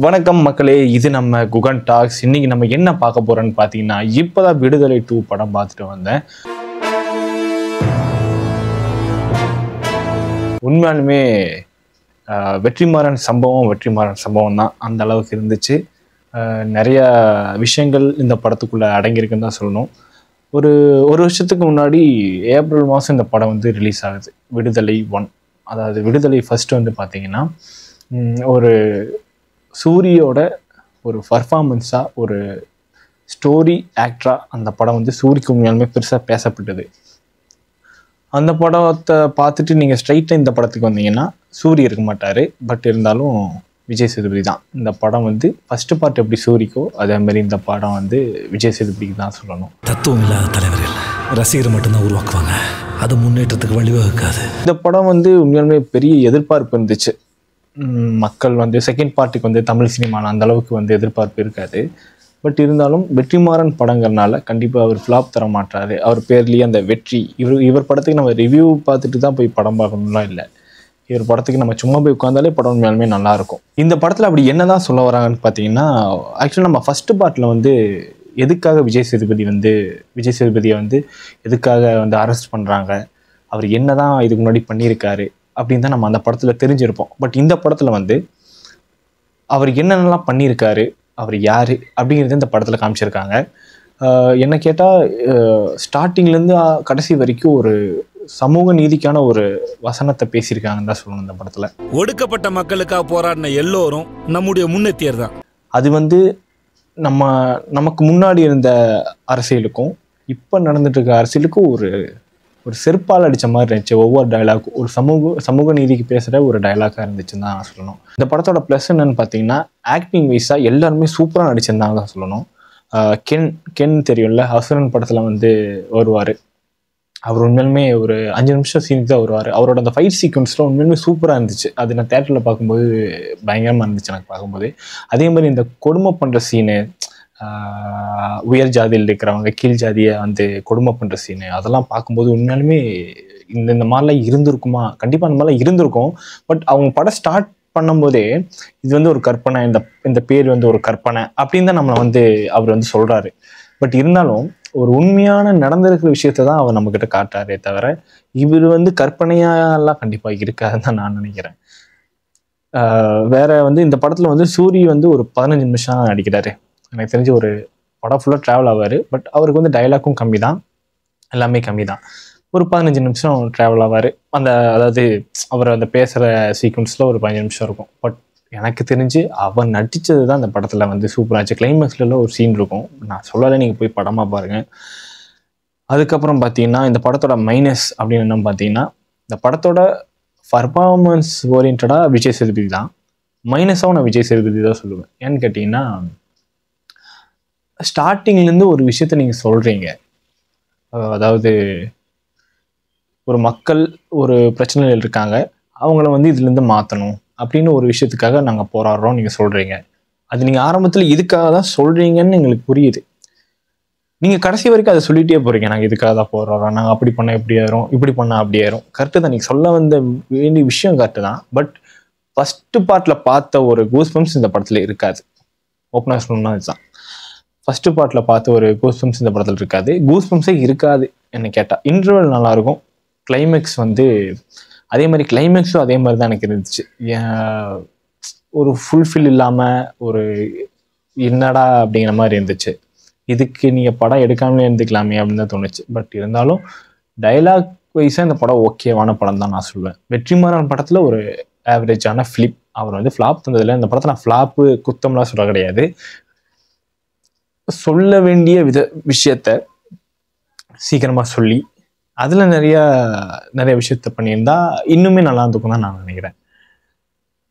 வணக்கம் மக்களே, இது நம்ம குகன் டாக்ஸ். இன்னைக்கு நம்ம என்ன பார்க்க போறோம்னு பார்த்தீங்கன்னா, இப்போதான் விடுதலை 2 படம் பார்த்துட்டு வந்தேன். உண்மையாலுமே வெற்றிமாறன் சம்பவம் தான். அந்த அளவுக்கு இருந்துச்சு. நிறைய விஷயங்கள் இந்த படத்துக்குள்ள அடங்கியிருக்குன்னு தான் சொல்லணும். ஒரு வருஷத்துக்கு முன்னாடி ஏப்ரல் மாதம் இந்த படம் வந்து ரிலீஸ் ஆகுது. விடுதலை 1, அதாவது விடுதலை ஃபர்ஸ்ட் வந்து பார்த்தீங்கன்னா ஒரு சூரியோட ஒரு பர்ஃபார்மன்ஸாக, ஒரு ஸ்டோரி ஆக்டராக அந்த படம் வந்து சூரிக்கு உண்மையாலுமே பெருசாக பேசப்பட்டது. அந்த படத்தை பார்த்துட்டு நீங்கள் ஸ்ட்ரைட்டாக இந்த படத்துக்கு வந்தீங்கன்னா சூரி இருக்க மாட்டார். பட் இருந்தாலும் விஜய் சேதுபதி தான். இந்த படம் வந்து ஃபஸ்ட்டு பார்ட் எப்படி சூரிக்கோ அதே மாதிரி இந்த படம் வந்து விஜய் சேதுபதிக்கு தான் சொல்லணும். தத்துவம் இல்லாத தலைவர்கள் ரசிகர் மட்டும்தான் உருவாக்குவாங்க, அது முன்னேற்றத்துக்கு வழிவகுக்காது. இந்த படம் வந்து உண்மையாலுமே பெரிய எதிர்பார்ப்பு இருந்துச்சு. மக்கள் வந்து செகண்ட் பார்ட்டுக்கு வந்து தமிழ் சினிமாவில் அந்த அளவுக்கு வந்து எதிர்பார்ப்பு இருக்காது. பட் இருந்தாலும் வெற்றிமாறன் படங்கிறனால கண்டிப்பாக அவர் ஃப்ளாப் தர மாட்டார். அவர் பேர்லேயே அந்த வெற்றி. இவர் படத்துக்கு நம்ம ரிவ்யூ பார்த்துட்டு தான் போய் படம் பார்க்கணும்லாம் இல்லை. இவர் படத்துக்கு நம்ம சும்மா போய் உட்காந்தாலே படம் உண்மையாலுமே நல்லாயிருக்கும். இந்த படத்தில் அப்படி என்ன தான் சொல்ல வராங்கன்னு பார்த்தீங்கன்னா, ஆக்சுவலாக நம்ம ஃபஸ்ட்டு பார்ட்டில் வந்து எதுக்காக விஜய் சேதுபதியை வந்து எதுக்காக வந்து அரெஸ்ட் பண்ணுறாங்க, அவர் என்ன தான் இதுக்கு முன்னாடி பண்ணியிருக்காரு அப்படின்னு தான் நம்ம அந்த படத்தில் தெரிஞ்சிருப்போம். பட் இந்த படத்தில் வந்து அவர் என்னென்னலாம் பண்ணியிருக்காரு, அவர் யார் அப்படிங்கிறது இந்த படத்தில் காமிச்சிருக்காங்க. என்ன கேட்டால் ஸ்டார்டிங்லேருந்து கடைசி வரைக்கும் ஒரு சமூக நீதிக்கான ஒரு வசனத்தை பேசியிருக்காங்கன்னு தான் சொல்லணும். இந்த படத்தில் ஒடுக்கப்பட்ட மக்களுக்காக போராடின எல்லோரும் நம்முடைய முன்னேற்றியர் தான். அது வந்து நமக்கு முன்னாடி இருந்த அரசியலுக்கும் இப்போ நடந்துட்டு இருக்க அரசியலுக்கும் ஒரு செருப்பால் அடித்த மாதிரி இருந்துச்சு. ஒவ்வொரு டைலாக் ஒரு சமூக நீதிக்கு பேசுகிற ஒரு டைலாக்காக இருந்துச்சுன்னு தான் சொல்லணும். இந்த படத்தோட ப்ளஸ் என்னன்னு பார்த்தீங்கன்னா, ஆக்டிங் வைஸாக எல்லாருமே சூப்பராக நடிச்சிருந்தாங்க தான் சொல்லணும். கென் தெரியும்ல, அசுரன் படத்தில் வந்து வருவார். அவர் உண்மையிலுமே ஒரு 5 நிமிஷம் சீனுக்கு தான் வருவார். அவரோட அந்த ஃபைட் சீக்வன்ஸ்லாம் உண்மையிலுமே சூப்பராக இருந்துச்சு. அது நான் தேட்டரில் பார்க்கும்போது பயங்கரமாக இருந்துச்சு எனக்கு பார்க்கும்போது. அதே மாதிரி இந்த கொடுமை பண்ணுற சீனு, உயர் ஜாதியில் இருக்கிறவங்க கீழ் ஜாதியை வந்து கொடுமை பண்ணுற சீனு, அதெல்லாம் பார்க்கும்போது உண்மையாலுமே இந்த மாதிரிலாம் இருந்திருக்குமா? கண்டிப்பாக அந்த மாதிரிலாம் இருந்திருக்கும். பட் அவங்க படம் ஸ்டார்ட் பண்ணும்போதே இது வந்து ஒரு கற்பனை, இந்த பேர் வந்து ஒரு கற்பனை அப்படின்னு தான் நம்மளை வந்து அவர் வந்து சொல்கிறாரு. பட் இருந்தாலும் ஒரு உண்மையான நடந்திருக்கிற விஷயத்த தான் அவர் நம்மக்கிட்ட காட்டுறாரே தவிர இவர் வந்து கற்பனையாலாம் கண்டிப்பாக இருக்காதுன்னு தான் நான் நினைக்கிறேன். வேற வந்து இந்த படத்தில் வந்து சூரி வந்து ஒரு 15 நிமிஷம் தான் நடிக்கிறாரு. எனக்கு தெரிஞ்சு ஒரு படம் ஃபுல்லாக ட்ராவல் ஆவார். பட் அவருக்கு வந்து டைலாக்கும் கம்மி தான், எல்லாமே கம்மி தான். ஒரு 15 நிமிஷம் ட்ராவல் ஆவார். அதாவது அவர் அந்த பேசுகிற சீக்வன்ஸில் ஒரு 15 நிமிஷம் இருக்கும். பட் எனக்கு தெரிஞ்சு அவர் நடித்தது தான் அந்த படத்தில் வந்து சூப்பராச்சு. கிளைமேக்ஸ்ல ஒரு சீன் இருக்கும், நான் சொல்லலை, நீங்கள் போய் படமாக பாருங்கள். அதுக்கப்புறம் பார்த்தீங்கன்னா இந்த படத்தோட மைனஸ் அப்படின்னு என்ன பார்த்தீங்கன்னா, இந்த படத்தோட பர்ஃபார்மன்ஸ் ஓரியன்டாக விஜய் சேதுபதி தான். மைனஸாகவும் நான் விஜய் சேதுபதி தான் சொல்லுவேன். ஏன்னு கேட்டிங்கன்னா, ஸ்டார்டிங்லேருந்து ஒரு விஷயத்த நீங்கள் சொல்கிறீங்க, அதாவது ஒரு மக்கள் ஒரு பிரச்சனைகள் இருக்காங்க, அவங்கள வந்து இதுலேருந்து மாற்றணும் அப்படின்னு ஒரு விஷயத்துக்காக நாங்கள் போராடுறோம் நீங்கள் சொல்கிறீங்க. அது நீங்கள் ஆரம்பத்தில் இதுக்காக தான் சொல்கிறீங்கன்னு எங்களுக்கு புரியுது. நீங்கள் கடைசி வரைக்கும் அதை சொல்லிகிட்டே போகிறீங்க, நாங்கள் இதுக்காக தான் போராடுறோம், நாங்கள் அப்படி பண்ணால் எப்படி ஆயிரும், இப்படி பண்ணால் அப்படி ஆயிரும். கரெக்டு தான், நீங்கள் சொல்ல வந்த வேண்டிய விஷயம் கரெக்டு தான். பட் ஃபஸ்ட்டு பார்ட்டில் பார்த்த ஒரு கூஸ்பம்ஸ் இந்த படத்தில் இருக்காது. ஓப்பனாக சொல்லணும்னா இதுதான். ஃபஸ்ட்டு பார்ட்டில் பார்த்த ஒரு கூஸ்பம்ஸ் இந்த படத்தில் இருக்காது. கூஸ்பம்ஸே இருக்காது என்ன கேட்டால். இன்டர்வல் நல்லாயிருக்கும். கிளைமேக்ஸ் வந்து அதே மாதிரி, கிளைமேக்ஸும் அதே மாதிரி தான் எனக்கு இருந்துச்சு. ஒரு ஃபுல்ஃபில் இல்லாமல் ஒரு என்னடா அப்படிங்கிற மாதிரி இருந்துச்சு. இதுக்கு நீங்கள் படம் எடுக்காமலே இருந்துக்கலாமே அப்படின்னு தான் தோணுச்சு. பட் இருந்தாலும் டைலாக் வைஸாக இந்த படம் ஓகேவான படம் தான் நான் சொல்லுவேன். வெற்றிமாறன் படத்தில் ஒரு ஆவரேஜான ஃபிலிப். அவர் வந்து ஃப்ளாப் தந்ததில்லை. இந்த படத்தை நான் ஃப்ளாப்பு குத்தம்லாம் சொல்ல கிடையாது. சொல்ல வேண்டிய விஷயத்த சீக்கிரமாக சொல்லி அதில் நிறைய விஷயத்த பண்ணியிருந்தா இன்னுமே நல்லா இருந்துக்கும் தான் நான் நினைக்கிறேன்.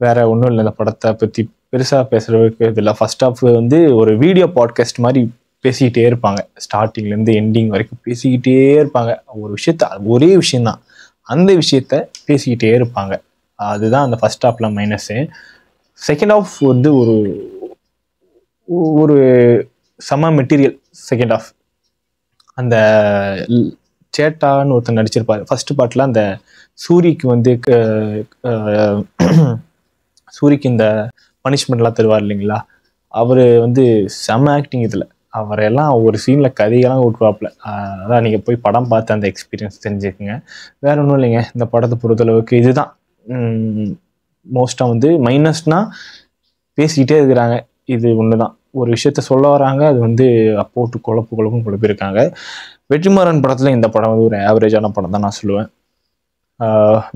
வேற ஒன்றும் இல்லை, இந்த படத்தை பற்றி பெருசாக பேசுகிறதுக்கு இதில். ஃபர்ஸ்ட் ஆஃப் வந்து ஒரு வீடியோ பாட்காஸ்ட் மாதிரி பேசிக்கிட்டே இருப்பாங்க. ஸ்டார்டிங்லேருந்து எண்டிங் வரைக்கும் பேசிக்கிட்டே இருப்பாங்க. ஒரு விஷயத்த, ஒரே விஷயந்தான், அந்த விஷயத்த பேசிக்கிட்டே இருப்பாங்க. அதுதான் அந்த ஃபர்ஸ்ட் ஹாஃபில் மைனஸு. செகண்ட் ஹாஃப் வந்து ஒரு செம மெட்டீரியல். செகண்ட் ஹாஃப் அந்த சேட்டான்னு ஒருத்தர் நடிச்சிருப்பார் ஃபர்ஸ்ட் பார்ட்டில். அந்த சூரிக்கு வந்து சூரிக்கு இந்த பனிஷ்மெண்ட்லாம் தருவார் இல்லைங்களா, அவர் வந்து செம ஆக்டிங் இதில். அவரெல்லாம் ஒரு சீனில் கதையெல்லாம் விட்டுருவாப்புல. அதான் நீங்கள் போய் படம் பார்த்து அந்த எக்ஸ்பீரியன்ஸ் தெரிஞ்சுக்குங்க. வேற ஒன்றும் இல்லைங்க, இந்த படத்தை பொறுத்தளவுக்கு இதுதான் மோஸ்ட்டாக வந்து மைனஸ்னால் பேசிக்கிட்டே இருக்கிறாங்க. இது ஒன்று தான், ஒரு விஷயத்த சொல்ல வராங்க, அது வந்து போட்டு குழப்பியிருக்காங்க. வெற்றிமாறன் படத்தில் இந்த படம் வந்து ஒரு ஆவரேஜான படம் தான் நான் சொல்லுவேன்.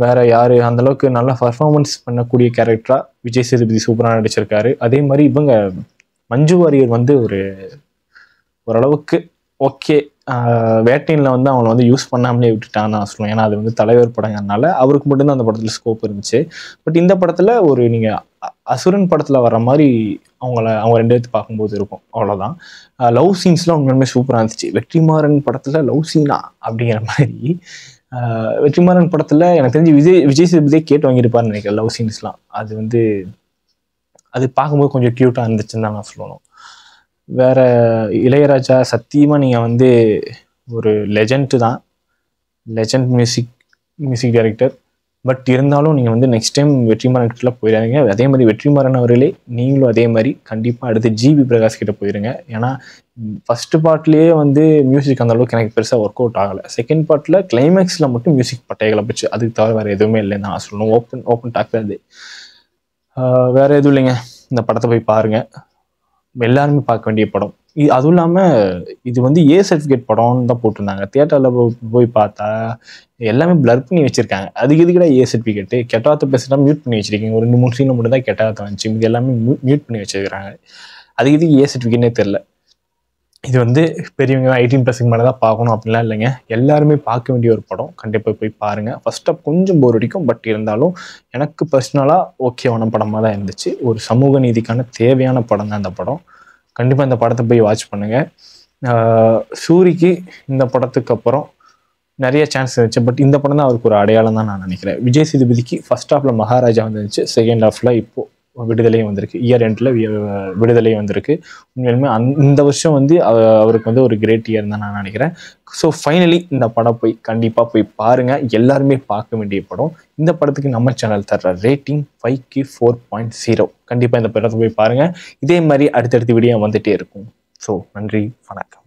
வேற யார் அந்தளவுக்கு நல்லா பர்ஃபார்மன்ஸ் பண்ணக்கூடிய கேரக்டரா விஜய் சேதுபதி சூப்பராக நடிச்சிருக்காரு. அதே மாதிரி இவங்க மஞ்சு வாரியர் வந்து ஓரளவுக்கு ஓகே. வேட்டையில் வந்து அவனை வந்து யூஸ் பண்ணாமலே விட்டுட்டான்னு நான் சொல்லுவேன். ஏன்னா அது வந்து தலைவர் படங்கிறதுனால அவருக்கு மட்டும்தான் அந்த படத்தில் ஸ்கோப் இருந்துச்சு. பட் இந்த படத்தில் ஒரு நீங்கள் அசுரன் படத்தில் வர்ற மாதிரி அவங்க ரெண்டு பேர்த்து பார்க்கும்போது இருக்கும், அவ்வளோதான். லவ் சீன்ஸ்லாம் உண்மையுமே சூப்பராக இருந்துச்சு. வெற்றிமாறன் படத்தில் லவ் சீனா அப்படிங்கிற மாதிரி. வெற்றிமாறன் படத்தில் எனக்கு தெரிஞ்சு விஜய் சேதுபதியே கேட்டு வாங்கியிருப்பாருன்னு நினைக்கிறேன் லவ் சீன்ஸ்லாம். அது வந்து அது பார்க்கும்போது கொஞ்சம் க்யூட்டாக இருந்துச்சுன்னு தான் நான் சொல்லணும். வேற இளையராஜா சத்தியமாக நீங்கள் வந்து ஒரு லெஜண்ட் தான், லெஜண்ட் மியூசிக் டைரக்டர். பட் இருந்தாலும் நீங்கள் வந்து நெக்ஸ்ட் டைம் வெற்றிமாறன் கிட்ட போயிடாதீங்க. அதே மாதிரி வெற்றிமாறன் அவர்களே நீங்களும் அதே மாதிரி கண்டிப்பாக அடுத்து ஜிவி பிரகாஷ் கிட்ட போயிருங்க. ஏன்னா ஃபர்ஸ்ட் பார்ட்லேயே வந்து மியூசிக் அந்த அளவுக்கு எனக்கு பெருசாக ஒர்க் அவுட் ஆகலை. செகண்ட் பார்ட்டில் கிளைமேக்ஸில் மட்டும் மியூசிக் பட்டைகளை போச்சு. அதுக்கு தவிர வேறு எதுவுமே இல்லைன்னு நான் சொல்லணும். ஓப்பன் டாக் அது. வேற எதுவும் இல்லைங்க, இந்த படத்தை போய் பாருங்கள், எல்லாருமே பார்க்க வேண்டிய படம். அதுவும் இல்லாமல் இது வந்து ஏ சர்டிஃபிகேட் படம்னு தான் போட்டிருந்தாங்க. தியேட்டரில் போய் பார்த்தா எல்லாமே பிளர் பண்ணி வச்சுருக்காங்க. அதுக்கு எதுக்கிட்ட ஏ சர்டிஃபிகேட்டு? கெட்டாத்த பேசினா மியூட் பண்ணி வச்சுருக்கீங்க. ஒரு 2-3 சீனில் மட்டும் தான் கெட்டாத்த வந்துச்சு, இது எல்லாமே மியூட் பண்ணி வச்சுருக்காங்க. அதுக்கு எதுக்கு ஏ சர்டிஃபிகேட்னே தெரில. இது வந்து பெரியவங்க 18+ மேலே தான் பார்க்கணும் அப்படிலாம் இல்லைங்க, எல்லாருமே பார்க்க வேண்டிய ஒரு படம். கண்டிப்பாக போய் பாருங்கள். ஃபர்ஸ்ட் ஆஃப் கொஞ்சம் போர் அடிக்கும், பட் இருந்தாலும் எனக்கு பர்சனலாக ஓகேவான படமாக தான் இருந்துச்சு. ஒரு சமூக நீதிக்கான தேவையான படம் தான் இந்த படம். கண்டிப்பாக இந்த படத்தை போய் வாட்ச் பண்ணுங்கள். சூரிக்கு இந்த படத்துக்கு அப்புறம் நிறைய சான்ஸ் இருந்துச்சு, பட் இந்த படம் தான் அவருக்கு ஒரு அடையாளம் தான் நான் நினைக்கிறேன். விஜய் சேதுபதிக்கு ஃபர்ஸ்ட் ஹாஃபில் மகாராஜா வந்துருந்துச்சு, செகண்ட் ஹாஃபில் இப்போது விடுதலையும் வந்திருக்கு. இயர் எண்டில் விடுதலையும் வந்திருக்கு. உண்மையிலுமே இந்த வருஷம் வந்து அவருக்கு வந்து ஒரு கிரேட் இயர் தான் நான் நினைக்கிறேன். ஸோ ஃபைனலி இந்த படம் போய் கண்டிப்பாக போய் பாருங்கள், எல்லாருமே பார்க்க வேண்டிய படம். இந்த படத்துக்கு நம்ம சேனல் தர்ற ரேட்டிங் 5க்கு 4.0. கண்டிப்பாக இந்த படத்தை போய் பாருங்கள். இதே மாதிரி அடுத்தடுத்த வீடியோ வந்துகிட்டே இருக்கும். ஸோ நன்றி, வணக்கம்.